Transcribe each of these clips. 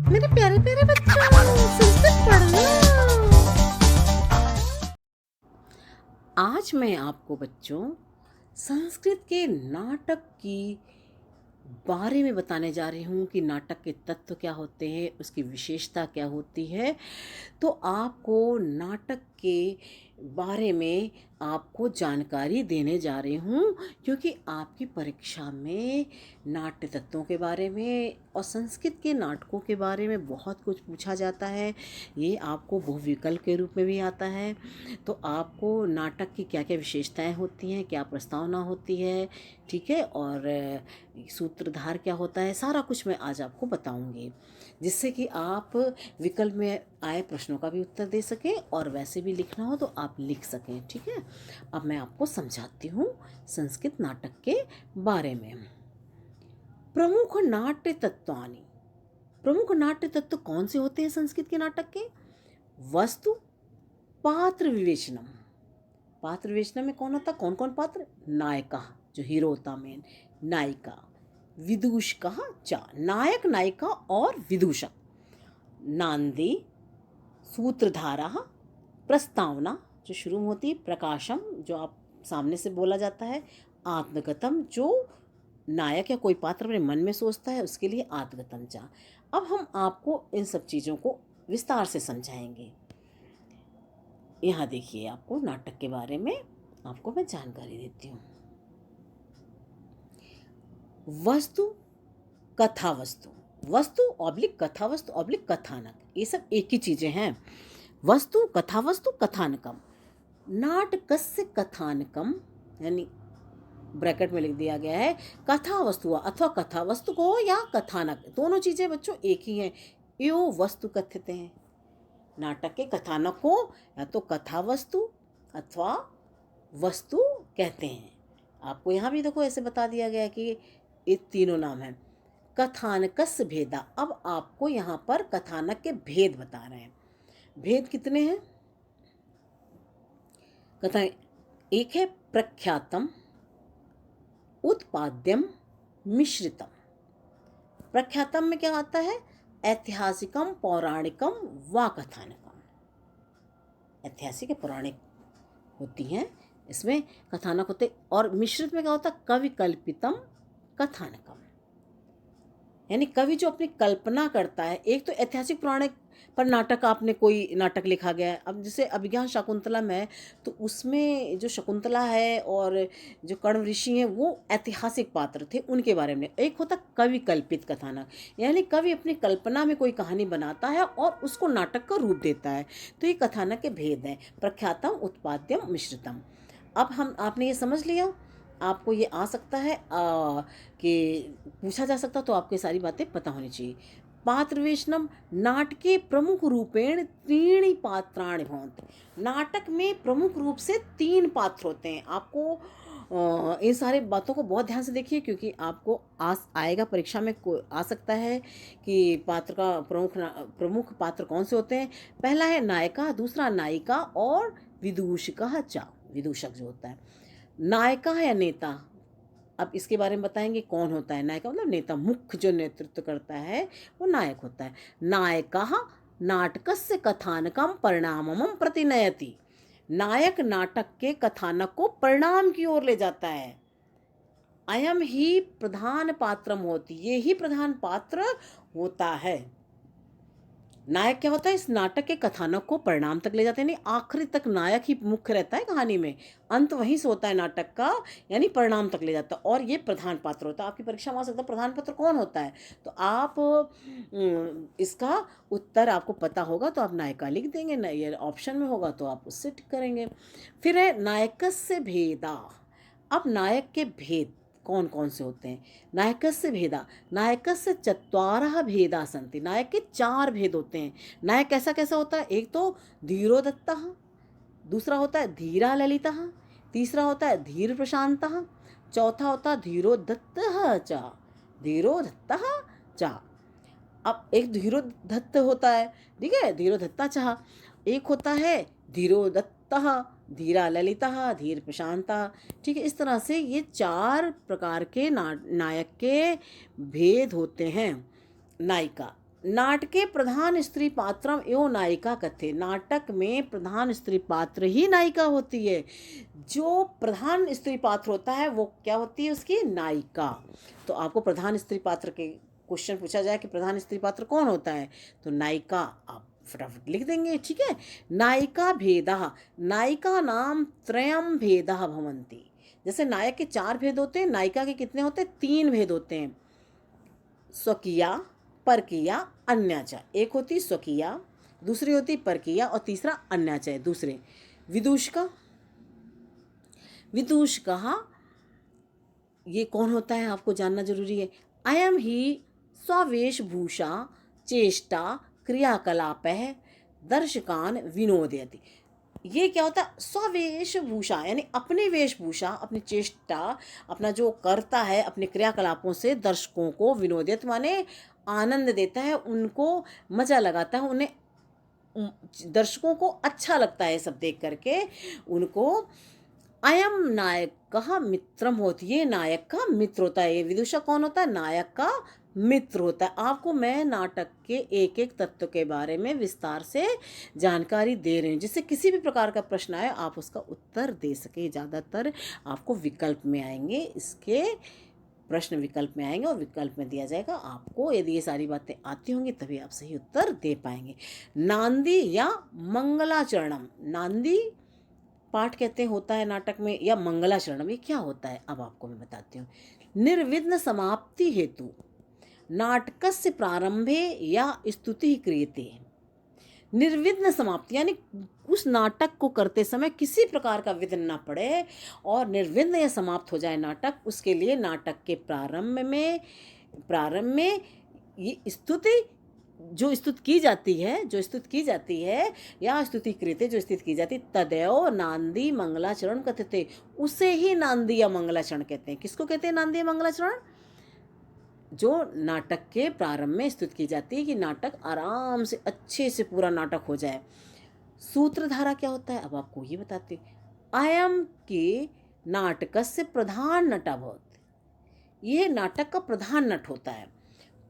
मेरे प्यारे प्यारे बच्चों, संस्कृत पढ़ना। आज मैं आपको बच्चों संस्कृत के नाटक की बारे में बताने जा रही हूँ कि नाटक के तत्व क्या होते हैं, उसकी विशेषता क्या होती है। तो आपको नाटक के बारे में आपको जानकारी देने जा रही हूँ, क्योंकि आपकी परीक्षा में नाट्य तत्वों के बारे में और संस्कृत के नाटकों के बारे में बहुत कुछ पूछा जाता है। ये आपको बहुविकल्प के रूप में भी आता है। तो आपको नाटक की क्या क्या विशेषताएं होती हैं, क्या प्रस्तावना होती है, ठीक है, और सूत्रधार क्या होता है, सारा कुछ मैं आज आपको बताऊंगी, जिससे कि आप विकल्प में आए प्रश्नों का भी उत्तर दे सकें और वैसे भी लिखना हो तो आप लिख सकें। ठीक है, अब मैं आपको समझाती हूँ संस्कृत नाटक के बारे में। प्रमुख नाट्य तत्वानि। प्रमुख नाट्य तत्व कौन से होते हैं संस्कृत के नाटक के? वस्तु, पात्र विवेचनम। पात्र विवेचना में कौन होता, कौन कौन पात्र? नायिका, जो हीरो होता मेन, नायिका, विदूषकः च, नायक नायिका और विदूषक, नांदी, सूत्रधारा, प्रस्तावना जो शुरू में होती है, प्रकाशम जो आप सामने से बोला जाता है, आत्मगतम जो नायक या कोई पात्र अपने मन में सोचता है उसके लिए आत्मगतम चा। अब हम आपको इन सब चीज़ों को विस्तार से समझाएंगे। यहाँ देखिए, आपको नाटक के बारे में आपको मैं जानकारी देती हूँ। वस्तु, कथा वस्तु, वस्तु ऑब्लिक कथा वस्तु ऑब्लिक कथानक, ये सब एक ही चीज़ें हैं। वस्तु, कथा वस्तु, कथानकम। नाटकस्य कथानकम, यानी ब्रैकेट में लिख दिया गया है कथा वस्तु अथवा कथा वस्तु को या कथानक, दोनों चीज़ें बच्चों एक ही हैं। यो वस्तु कथ्यते हैं। नाटक के कथानक को या तो कथा वस्तु अथवा वस्तु कहते हैं। आपको यहाँ भी देखो ऐसे बता दिया गया कि ये तीनों नाम हैं। कथानकस्य भेदा, अब आपको यहाँ पर कथानक के भेद बता रहे हैं। भेद कितने हैं? कथाएं, एक है प्रख्यातम, उत्पाद्यम, मिश्रितम। प्रख्यातम में क्या आता है? ऐतिहासिकम, पौराणिकम व कथानकम। ऐतिहासिक पौराणिक होती हैं, इसमें कथानक होते। और मिश्रित में क्या होता है? कवि कल्पितम कथानकम, यानी कवि जो अपनी कल्पना करता है। एक तो ऐतिहासिक पौराणिक पर नाटक, आपने कोई नाटक लिखा गया है, अब जैसे अभिज्ञान शाकुंतला में, तो उसमें जो शकुंतला है और जो कर्ण ऋषि हैं वो ऐतिहासिक पात्र थे, उनके बारे में। एक होता कवि कल्पित कथानक, यानी कवि अपनी कल्पना में कोई कहानी बनाता है और उसको नाटक का रूप देता है। तो ये कथानक के भेद हैं, प्रख्यातम, उत्पाद्यम, मिश्रितम। अब आपने ये समझ लिया। आपको ये आ सकता है कि पूछा जा सकता, तो आपको सारी बातें पता होनी चाहिए। पात्र विवेचनम, नाटके प्रमुख रूपेण त्रीणि पात्राणि भवन्ति। नाटक में प्रमुख रूप से 3 पात्र होते हैं। आपको इन सारे बातों को बहुत ध्यान से देखिए, क्योंकि आपको आएगा परीक्षा में आ सकता है कि पात्र का प्रमुख पात्र कौन से होते हैं। पहला है नायिका, दूसरा नायिका और विदूषकः च, विदूषक जो होता है। नायिका या नेता, अब इसके बारे में बताएंगे कौन होता है नायिका, मतलब नेता, मुख्य जो नेतृत्व करता है वो नायक होता है। नायकः नाटकस्य कथानकम परिणामम प्रतिनयति। नायक नाटक के कथानक को परिणाम की ओर ले जाता है। अयम ही प्रधान पात्रम होती, ये ही प्रधान पात्र होता है। नायक क्या होता है? इस नाटक के कथानक को परिणाम तक ले जाते हैं, यानी आखिरी तक नायक ही मुख्य रहता है कहानी में, अंत वहीं से होता है नाटक का, यानी परिणाम तक ले जाता है। और ये प्रधान पात्र होता है। आपकी परीक्षा में आ सकता है प्रधान पात्र कौन होता है, तो आप इसका उत्तर आपको पता होगा तो आप नायिका लिख देंगे, ये ऑप्शन में होगा तो आप उससे टिक करेंगे। फिर है नायकस्य भेदा। अब नायक के भेद कौन कौन से होते हैं? नायकस्य भेदा, नायकस्य चत्वारः भेदा सन्ति। नायक के 4 भेद होते हैं। नायक कैसा कैसा होता है? एक तो धीरोदत्तः, दूसरा होता है धीरा ललितः, तीसरा होता है धीर प्रशांतः, चौथा होता है धीरोदत्तः च, धीरोदत्तः च। अब एक धीरोदत्त होता है, ठीक है, धीरोदत्ता चाह। एक होता है धीरोदत्तः, धीरा ललितः, धीर प्रशांता, ठीक है। इस तरह से ये 4 प्रकार के नायक के भेद होते हैं। नायिका, नाटके प्रधान स्त्री पात्रम एवं नायिका कथे। नाटक में प्रधान स्त्री पात्र ही नायिका होती है। जो प्रधान स्त्री पात्र होता है वो क्या होती है, उसकी नायिका। तो आपको प्रधान स्त्री पात्र के क्वेश्चन पूछा जाए कि प्रधान स्त्री पात्र कौन होता है, तो नायिका आप फटाफट लिख देंगे, ठीक है। नायिका भेदः, नायिका नाम त्रयम भेदः भवन्ति। जैसे नायक के 4 भेद होते हैं, नायिका के कितने होते हैं, 3 भेद होते हैं। स्वकीया, परकीया, अन्याचा। एक होती स्वकीया, दूसरी होती परकीया और तीसरा अन्याचा। दूसरे विदूषका, विदूषका ये कौन होता है आपको जानना जरूरी है। अयम ही स्ववेशभूषा चेष्टा क्रियाकलापः दर्शकान विनोदयति। ये क्या होता है, स्ववेशभूषा यानी अपनी वेशभूषा, अपनी चेष्टा, अपना जो करता है अपने क्रियाकलापों से दर्शकों को विनोदित माने आनंद देता है, उनको मज़ा लगाता है, उन्हें दर्शकों को अच्छा लगता है सब देख करके उनको। अयम नायक का मित्रम होती है, नायक का मित्र होता है। ये विदूषक कौन होता है, नायक का मित्र होता है। आपको मैं नाटक के एक एक तत्व के बारे में विस्तार से जानकारी दे रही हूँ, जिससे किसी भी प्रकार का प्रश्न आए आप उसका उत्तर दे सके। ज़्यादातर आपको विकल्प में आएंगे, इसके प्रश्न विकल्प में आएंगे और विकल्प में दिया जाएगा आपको। यदि ये सारी बातें आती होंगी तभी आप सही उत्तर दे पाएंगे। नांदी या मंगलाचरणम, नांदी पाठ कहते हैं होता है नाटक में, या मंगलाचरणम ये क्या होता है अब आपको मैं बताती हूँ। निर्विघ्न समाप्ति हेतु नाटकस्य प्रारंभे या स्तुति क्रियते। निर्विघ्न समाप्ति यानी उस नाटक को करते समय किसी प्रकार का विघ्न ना पड़े और निर्विघ्न या समाप्त हो जाए नाटक, उसके लिए नाटक के प्रारंभ में ये स्तुति जो स्तुति की जाती है या स्तुति कृत्य जो स्तुति की जाती, तदेव नांदी मंगलाचरण कथते, उसे ही नांदी या मंगलाचरण कहते हैं। किसको कहते हैं नांदी या मंगलाचरण, जो नाटक के प्रारंभ में स्तुति की जाती है कि नाटक आराम से अच्छे से पूरा नाटक हो जाए। सूत्रधारा क्या होता है अब आपको ये बताते। अयम के नाटकस्य प्रधान नटा भवति, ये नाटक का प्रधान नट होता है।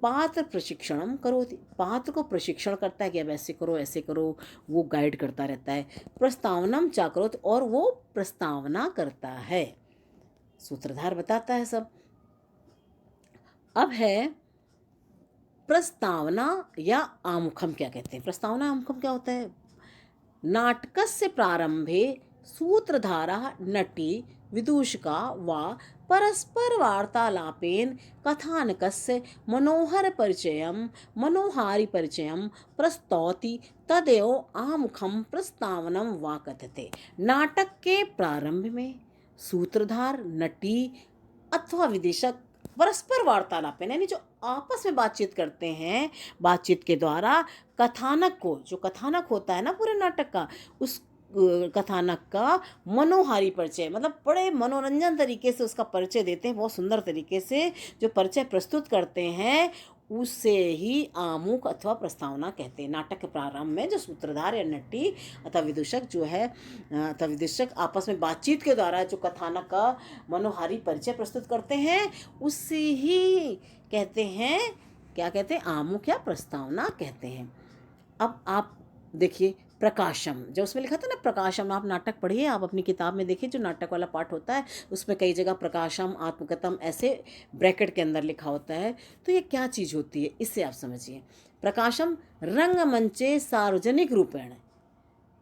पात्र प्रशिक्षणम करोति, पात्र को प्रशिक्षण करता है कि अब ऐसे करो ऐसे करो, वो गाइड करता रहता है। प्रस्तावनम चाकरोति, और वो प्रस्तावना करता है। सूत्रधार बताता है सब। अब है प्रस्तावना या आमुखम क्या कहते हैं। प्रस्तावना आमुखम क्या होता है, नाटकस्य प्रारंभे सूत्रधारा नटी विदूषका वा परस्पर वार्तालापेन कथानकस्य मनोहारी परिचयम प्रस्तौति, तदेव आमुखम प्रस्तावनम वा कथते। नाटक के प्रारंभ में सूत्रधार, नटी अथवा विदेशक परस्पर वार्तालाप यानी जो आपस में बातचीत करते हैं, बातचीत के द्वारा कथानक को, जो कथानक होता है ना पूरे नाटक का, उस कथानक का मनोहारी परिचय मतलब बड़े मनोरंजन तरीके से उसका परिचय देते हैं, बहुत सुंदर तरीके से जो परिचय प्रस्तुत करते हैं उसे ही आमुख अथवा प्रस्तावना कहते हैं। नाटक के प्रारंभ में जो सूत्रधार या नटी अथवा विदूषक जो है अथवा विदूषक आपस में बातचीत के द्वारा जो कथानक का मनोहारी परिचय प्रस्तुत करते हैं उसे ही कहते हैं, क्या कहते हैं, आमुख या प्रस्तावना कहते हैं। अब आप देखिए प्रकाशम, जो उसमें लिखा था ना प्रकाशम, आप नाटक पढ़िए, आप अपनी किताब में देखिए जो नाटक वाला पार्ट होता है उसमें कई जगह प्रकाशम आत्मकथम ऐसे ब्रैकेट के अंदर लिखा होता है। तो ये क्या चीज़ होती है इससे आप समझिए। प्रकाशम रंगमंचे सार्वजनिक रूपेण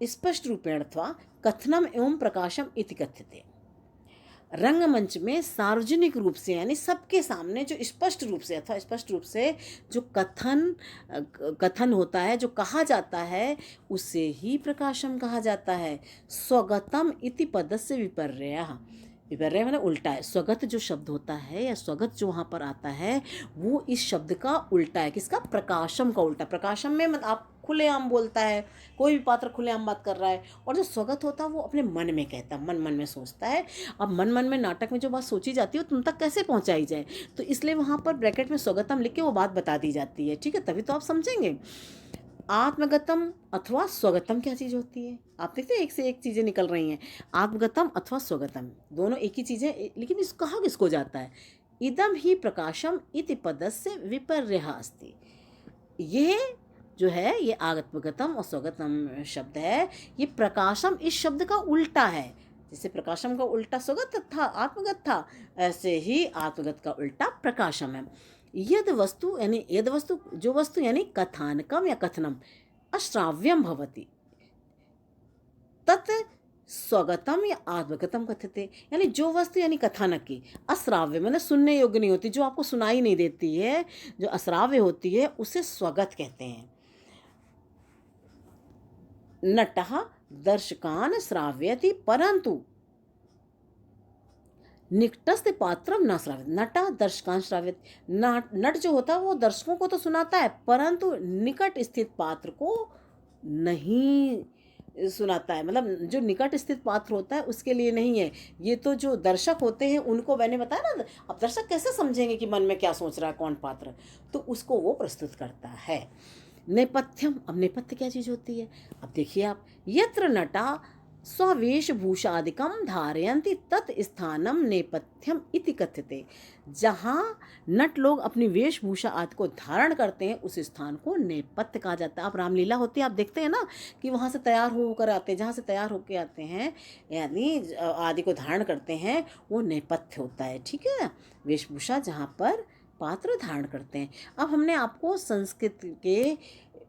स्पष्ट रूपेण अथवा कथनम एवं प्रकाशम इति कथ्यते। रंगमंच में सार्वजनिक रूप से यानी सबके सामने जो स्पष्ट रूप से अथवा स्पष्ट रूप से जो कथन होता है, जो कहा जाता है उसे ही प्रकाशम कहा जाता है। स्वगतम इति पदस्य विपर्ययः, विपर्यय मैंने उल्टा है। स्वगत जो शब्द होता है या स्वगत जो वहाँ पर आता है वो इस शब्द का उल्टा है। किसका, प्रकाशम का उल्टा। प्रकाशम में मतलब आप खुलेआम बोलता है, कोई भी पात्र खुलेआम बात कर रहा है, और जो स्वगत होता है वो अपने मन में कहता है, मन मन में सोचता है। अब मन मन में नाटक में जो बात सोची जाती है वो तुम तक कैसे पहुंचाई जाए, तो इसलिए वहाँ पर ब्रैकेट में स्वगतम लिख के वो बात बता दी जाती है, ठीक है, तभी तो आप समझेंगे। आत्मगतम अथवा स्वगतम क्या चीज़ होती है, आप देखते हैं एक से एक चीज़ें निकल रही हैं। आत्मगतम अथवा स्वगतम दोनों एक ही चीज़ें, लेकिन इस कहा किसको जाता है। इदम ही प्रकाशम इति पदस्य विपर्ययः अस्ति। ये जो है ये आगमगतम और स्वगतम शब्द है, ये प्रकाशम इस शब्द का उल्टा है। जैसे प्रकाशम का उल्टा स्वगत था, आत्मगत था, ऐसे ही आत्मगत का उल्टा प्रकाशम है। यद वस्तु यानी यद वस्तु, जो वस्तु यानी कथानकम या कथनम अश्राव्यम भवति तत् स्वगतम या आत्मगतम कथ्यते। यानी जो वस्तु यानी कथानक की अश्राव्य मतलब सुनने योग्य नहीं होती, जो आपको सुनाई नहीं देती है, जो अश्राव्य होती है, उसे स्वगत कहते हैं। नटः दर्शकान् श्राव्यति परंतु निकटस्थ पात्रम न श्राव्यति। नटः दर्शकान् श्राव्यति, नट जो होता है वो दर्शकों को तो सुनाता है, परंतु निकट स्थित पात्र को नहीं सुनाता है। मतलब जो निकट स्थित पात्र होता है उसके लिए नहीं है, ये तो जो दर्शक होते हैं उनको मैंने बताया ना। अब दर्शक कैसे समझेंगे कि मन में क्या सोच रहा है कौन पात्र, तो उसको वो प्रस्तुत करता है। नेपथ्यम, अब नेपथ्य क्या चीज़ होती है? अब देखिए आप, यत्र नटा स्ववेशभूषादिकं धारयन्ति तत् स्थानम नेपथ्यम इति कथ्यते। जहाँ नट लोग अपनी वेशभूषा आदि को धारण करते हैं उस स्थान को नेपथ्य कहा जाता है। आप रामलीला होती है, आप देखते हैं ना कि वहाँ से तैयार होकर आते हैं, जहाँ से तैयार होकर आते हैं यानी आदि को धारण करते हैं, वो नेपथ्य होता है। ठीक है, वेशभूषा जहाँ पर पात्र धारण करते हैं। अब हमने आपको संस्कृत के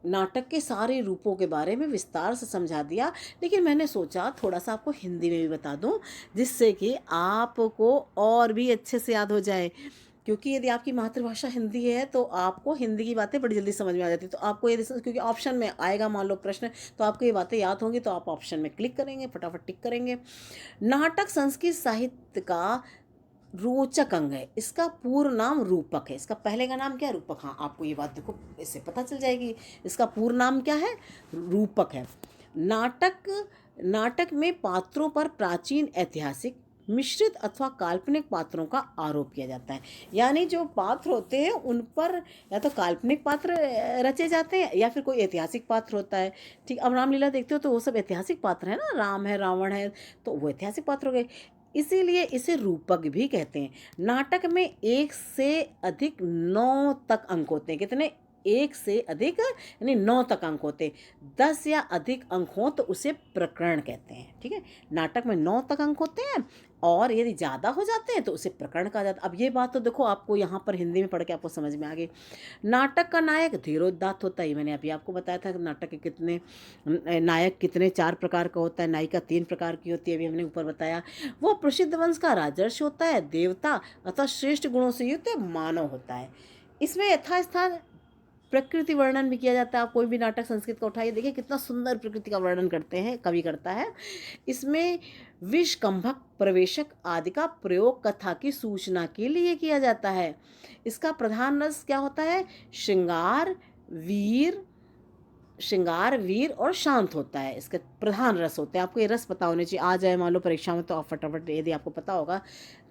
नाटक के सारे रूपों के बारे में विस्तार से समझा दिया, लेकिन मैंने सोचा थोड़ा सा आपको हिंदी में भी बता दूं, जिससे कि आपको और भी अच्छे से याद हो जाए। क्योंकि यदि आपकी मातृभाषा हिंदी है तो आपको हिंदी की बातें बड़ी जल्दी समझ में आ जाती है। तो आपको यदि, क्योंकि ऑप्शन में आएगा मान लो प्रश्न, तो आपको ये बातें याद होंगी, तो आप ऑप्शन में क्लिक करेंगे, फटाफट टिक करेंगे। नाटक संस्कृत साहित्य का रोचक अंग है। इसका पूर्ण नाम रूपक है। इसका पहले का नाम क्या है? रूपक। हाँ, आपको ये बात देखो इससे पता चल जाएगी। इसका पूर्ण नाम क्या है? रूपक है। नाटक में पात्रों पर प्राचीन ऐतिहासिक मिश्रित अथवा काल्पनिक पात्रों का आरोप किया जाता है। यानी जो पात्र होते हैं उन पर या तो काल्पनिक पात्र रचे जाते हैं या फिर कोई ऐतिहासिक पात्र होता है। ठीक, अब रामलीला देखते हो तो वो सब ऐतिहासिक पात्र है ना, राम है, रावण है, तो वो ऐतिहासिक पात्र हो गए, इसीलिए इसे रूपक भी कहते हैं। नाटक में 1 से अधिक 9 तक अंक होते हैं। कितने? 1 से अधिक यानी 9 तक अंक होते हैं। 10 या अधिक अंक हो तो उसे प्रकरण कहते हैं। ठीक है, नाटक में 9 तक अंक होते हैं और यदि ज़्यादा हो जाते हैं तो उसे प्रकरण कहा जाता है। अब ये बात तो देखो आपको यहाँ पर हिंदी में पढ़ के आपको समझ में आ गई। नाटक का नायक धीरोदात्त होता है। मैंने अभी आपको बताया था कि नाटक के कितने नायक, कितने 4 प्रकार का होता है, नायिका 3 प्रकार की होती है, अभी हमने ऊपर बताया। वो प्रसिद्ध वंश का राजर्षि होता है, देवता अथवा श्रेष्ठ गुणों से युक्त मानव होता है। इसमें यथास्थान प्रकृति वर्णन भी किया जाता है। आप कोई भी नाटक संस्कृत का उठाइए, देखिए कितना सुंदर प्रकृति का वर्णन करते हैं, कवि करता है। इसमें विषकंभक, प्रवेशक आदि का प्रयोग कथा की सूचना के लिए किया जाता है। इसका प्रधान रस क्या होता है? श्रृंगार, वीर और शांत होता है। इसके प्रधान रस होते हैं। आपको ये रस पता होने चाहिए। आ जाए मान लो परीक्षा में तो आप फटाफट, यदि आपको पता होगा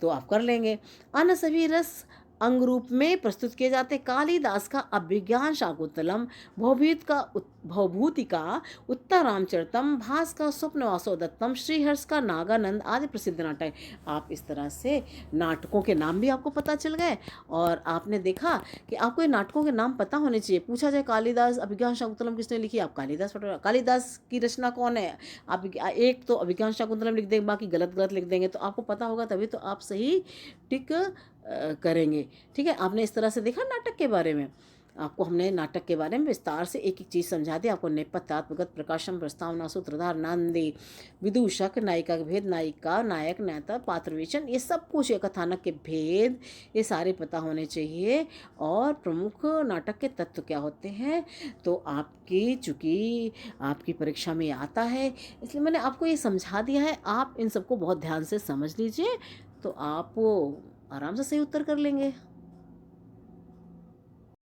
तो आप कर लेंगे। अन्य सभी रस अंग रूप में प्रस्तुत किए जाते। कालिदास का अभिज्ञान शाकुंतलम, भवभूति का उत्तरामचरितम, भास का स्वप्नवासोदत्तम, श्रीहर्ष का नागानंद आदि प्रसिद्ध नाटक। आप इस तरह से नाटकों के नाम भी आपको पता चल गए और आपने देखा कि आपको ये नाटकों के नाम पता होने चाहिए। पूछा जाए कालिदास अभिज्ञान शाकुंतलम किसने लिखी, आप कालिदास की रचना कौन है, आप एक तो अभिज्ञान शाकुंतलम लिख देंगे, बाकी गलत लिख देंगे, तो आपको पता होगा तभी तो आप सही टिक करेंगे। ठीक है, आपने इस तरह से देखा नाटक के बारे में। आपको हमने नाटक के बारे में विस्तार से एक एक चीज़ समझा दी। आपको नेपथ्य, आत्मगत, प्रकाशम, प्रस्तावना, सूत्रधार, नांदी, विदूषक, नायिका के भेद, नायिका, नायक, नेता, पात्रवेचन, ये सब कुछ, ये कथानक के भेद, ये सारे पता होने चाहिए। और प्रमुख नाटक के तत्व क्या होते हैं, तो चूँकि आपकी परीक्षा में आता है इसलिए मैंने आपको ये समझा दिया है। आप इन सबको बहुत ध्यान से समझ लीजिए तो आप आराम से सही उत्तर कर लेंगे।